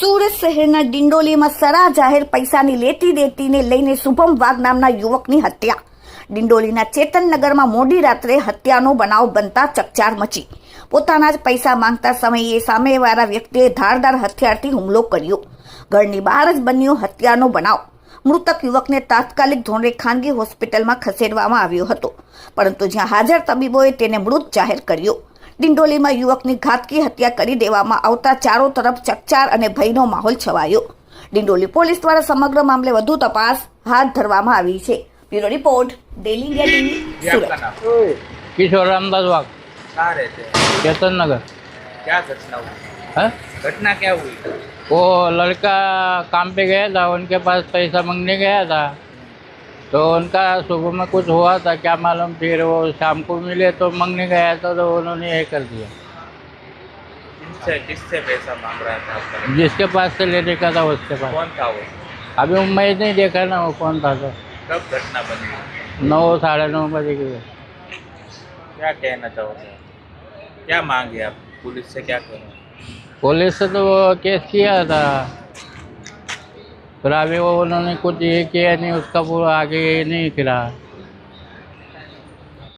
સુરત શહેરના ડિંડોલીમાં સરા જાહેર પૈસાની લેતી દેતીને લઈને શુભમ વાઘ નામના યુવકની હત્યા. ડિંડોલીના ચેતનનગરમાં મોડી રાત્રે હત્યાનો બનાવ બનતા ચકચાર મચી. પોતાના જ પૈસા માંગતા સમયે સામેવાળા વ્યક્તિએ ધારદાર હથિયારથી હુમલો કર્યો. ઘરની બહાર જ બન્યો હત્યાનો બનાવ. મૃતક યુવકને તાત્કાલિક ધોરણે ખાનગી હોસ્પિટલમાં ખસેડવામાં આવ્યો હતો, પરંતુ જ્યાં હાજર તબીબોએ તેને મૃત જાહેર કર્યો. ડિંડોલીમાં યુવકની ઘાતકી હત્યા કરી દેવામાં આવતા ચારો તરફ ચકચાર અને ભયનો માહોલ છવાયો. ડિંડોલી પોલીસ દ્વારા સમગ્ર મામલે વધુ તપાસ હાથ ધરવામાં આવી છે. Bureau report, daily India TV, Surat. Kishore Ramdas Wagh, कहाँ रहते हैं? चेतन नगर। क्या घटना हुई? है घटना क्या हुई? वो लड़का काम पे गया था, उनके पास पैसा मांगने गया था, तो उनका सुबह में कुछ हुआ था, क्या मालूम, फिर वो शाम को मिले तो मांगने गया था, तो उन्होंने ये कर दिया। किससे पैसा मांग रहा था आपका? जिसके पास से लेने का था उसके पास। कौन था वो? अभी मैं नहीं देखा ना वो कौन था। तो कब घटना बनी? 9 साढ़े 9 बजे के। क्या कहना चाहोगे? क्या मांगे आप पुलिस से? क्या कहना? पुलिस से तो वो केस किया था, फिर अभी वो उन्होंने कुछ ये किया नहीं, उसका पूरा आगे नहीं किया।